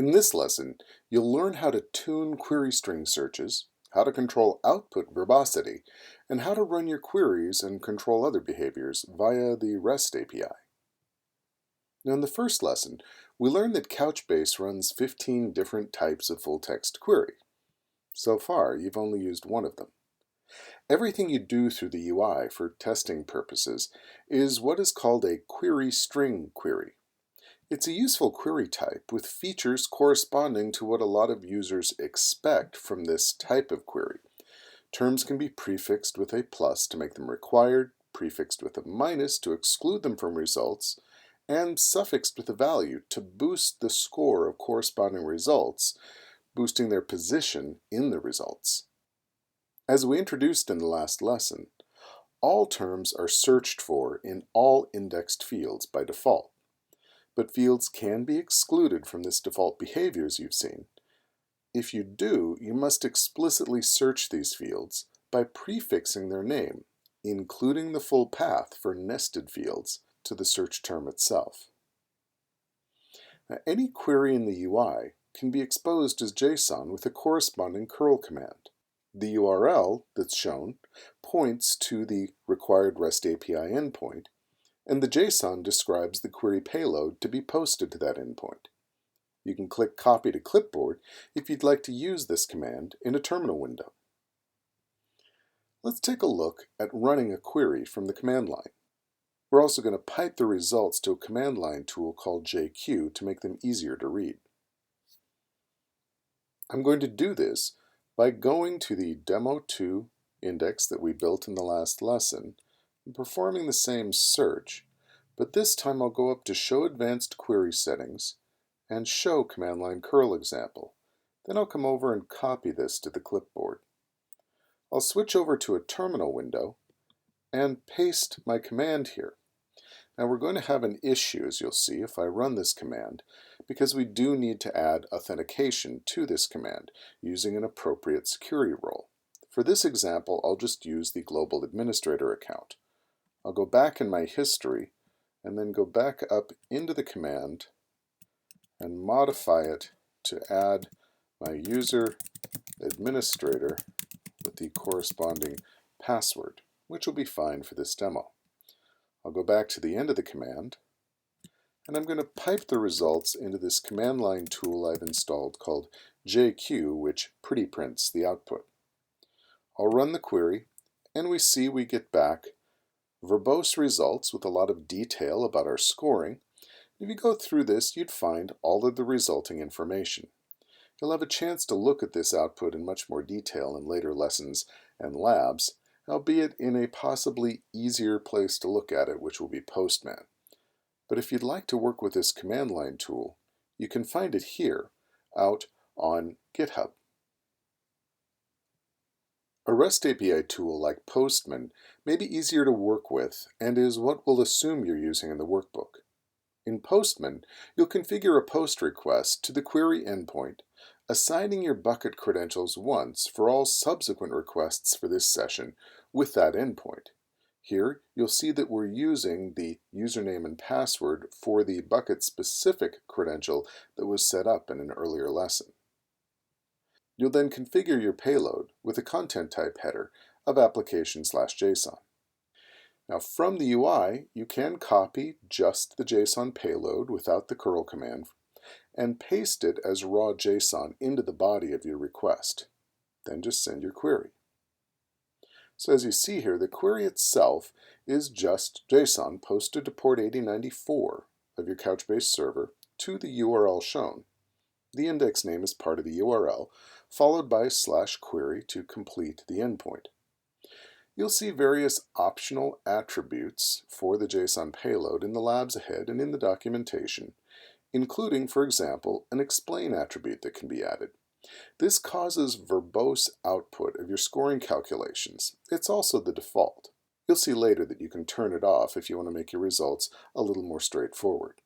In this lesson, you'll learn how to tune query string searches, how to control output verbosity, and how to run your queries and control other behaviors via the REST API. Now, in the first lesson, we learned that Couchbase runs 15 different types of full-text query. So far, you've only used one of them. Everything you do through the UI for testing purposes is what is called a query string query. It's a useful query type with features corresponding to what a lot of users expect from this type of query. Terms can be prefixed with a plus to make them required, prefixed with a minus to exclude them from results, and suffixed with a value to boost the score of corresponding results, boosting their position in the results. As we introduced in the last lesson, all terms are searched for in all indexed fields by default, but fields can be excluded from this default behavior as you've seen. If you do, you must explicitly search these fields by prefixing their name, including the full path for nested fields, to the search term itself. Now, any query in the UI can be exposed as JSON with a corresponding curl command. The URL that's shown points to the required REST API endpoint, and the JSON describes the query payload to be posted to that endpoint. You can click Copy to Clipboard if you'd like to use this command in a terminal window. Let's take a look at running a query from the command line. We're also going to pipe the results to a command line tool called JQ to make them easier to read. I'm going to do this by going to the Demo2 index that we built in the last lesson and performing the same search, but this time I'll go up to Show Advanced Query Settings and Show Command Line Curl Example. Then I'll come over and copy this to the clipboard. I'll switch over to a terminal window and paste my command here. Now we're going to have an issue, as you'll see, if I run this command, because we do need to add authentication to this command using an appropriate security role. For this example, I'll just use the global administrator account. I'll go back in my history and then go back up into the command and modify it to add my user administrator with the corresponding password, which will be fine for this demo. I'll go back to the end of the command, and I'm going to pipe the results into this command line tool I've installed called JQ, which pretty prints the output. I'll run the query, and we get back verbose results with a lot of detail about our scoring. If you go through this, you'd find all of the resulting information. You'll have a chance to look at this output in much more detail in later lessons and labs, albeit in a possibly easier place to look at it, which will be Postman. But if you'd like to work with this command line tool, you can find it here, out on GitHub. A REST API tool like Postman may be easier to work with and is what we'll assume you're using in the workbook. In Postman, you'll configure a post request to the query endpoint, assigning your bucket credentials once for all subsequent requests for this session with that endpoint. Here, you'll see that we're using the username and password for the bucket-specific credential that was set up in an earlier lesson. You'll then configure your payload with a content type header of application/JSON. Now, from the UI, you can copy just the JSON payload without the curl command and paste it as raw JSON into the body of your request. Then just send your query. So as you see here, the query itself is just JSON posted to port 8094 of your Couchbase server to the URL shown. The index name is part of the URL, followed by /query to complete the endpoint. You'll see various optional attributes for the JSON payload in the labs ahead and in the documentation, including, for example, an explain attribute that can be added. This causes verbose output of your scoring calculations. It's also the default. You'll see later that you can turn it off if you want to make your results a little more straightforward.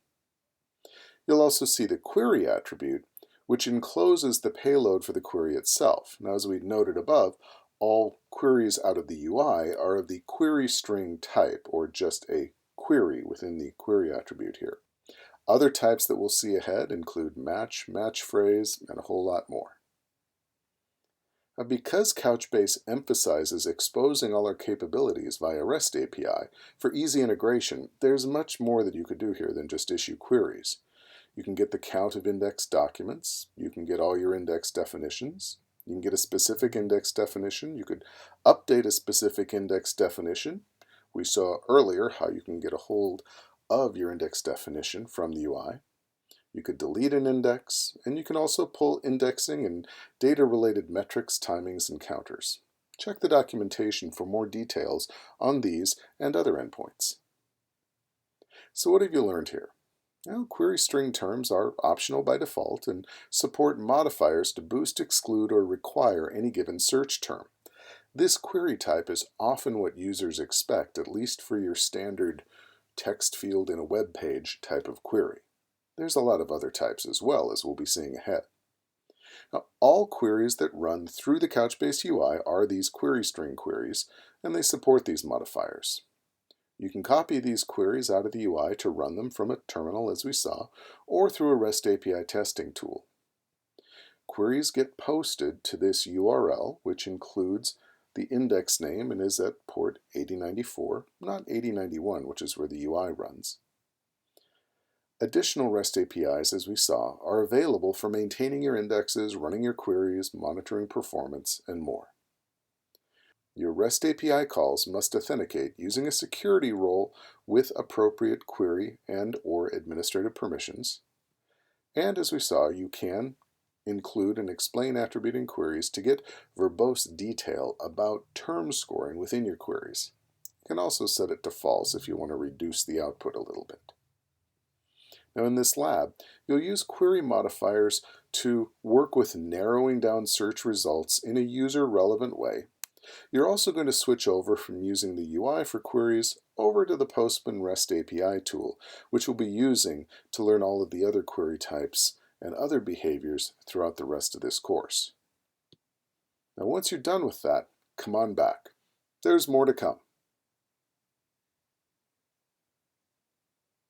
You'll also see the query attribute, which encloses the payload for the query itself. Now, as we noted above, all queries out of the UI are of the query string type, or just a query within the query attribute here. Other types that we'll see ahead include match, match phrase, and a whole lot more. Now, because Couchbase emphasizes exposing all our capabilities via REST API for easy integration, there's much more that you could do here than just issue queries. You can get the count of indexed documents, you can get all your index definitions, you can get a specific index definition, you could update a specific index definition. We saw earlier how you can get a hold of your index definition from the UI. You could delete an index, and you can also pull indexing and data-related metrics, timings, and counters. Check the documentation for more details on these and other endpoints. So what have you learned here? Well, query string terms are optional by default and support modifiers to boost, exclude, or require any given search term. This query type is often what users expect, at least for your standard text field in a web page type of query. There's a lot of other types as well, as we'll be seeing ahead. Now, all queries that run through the Couchbase UI are these query string queries, and they support these modifiers. You can copy these queries out of the UI to run them from a terminal, as we saw, or through a REST API testing tool. Queries get posted to this URL, which includes the index name and is at port 8094, not 8091, which is where the UI runs. Additional REST APIs, as we saw, are available for maintaining your indexes, running your queries, monitoring performance, and more. Your REST API calls must authenticate using a security role with appropriate query and/or administrative permissions. And as we saw, you can include and explain attributing queries to get verbose detail about term scoring within your queries. You can also set it to false if you want to reduce the output a little bit. Now in this lab, you'll use query modifiers to work with narrowing down search results in a user-relevant way. You're also going to switch over from using the UI for queries over to the Postman REST API tool, which we'll be using to learn all of the other query types and other behaviors throughout the rest of this course. Now once you're done with that, come on back. There's more to come.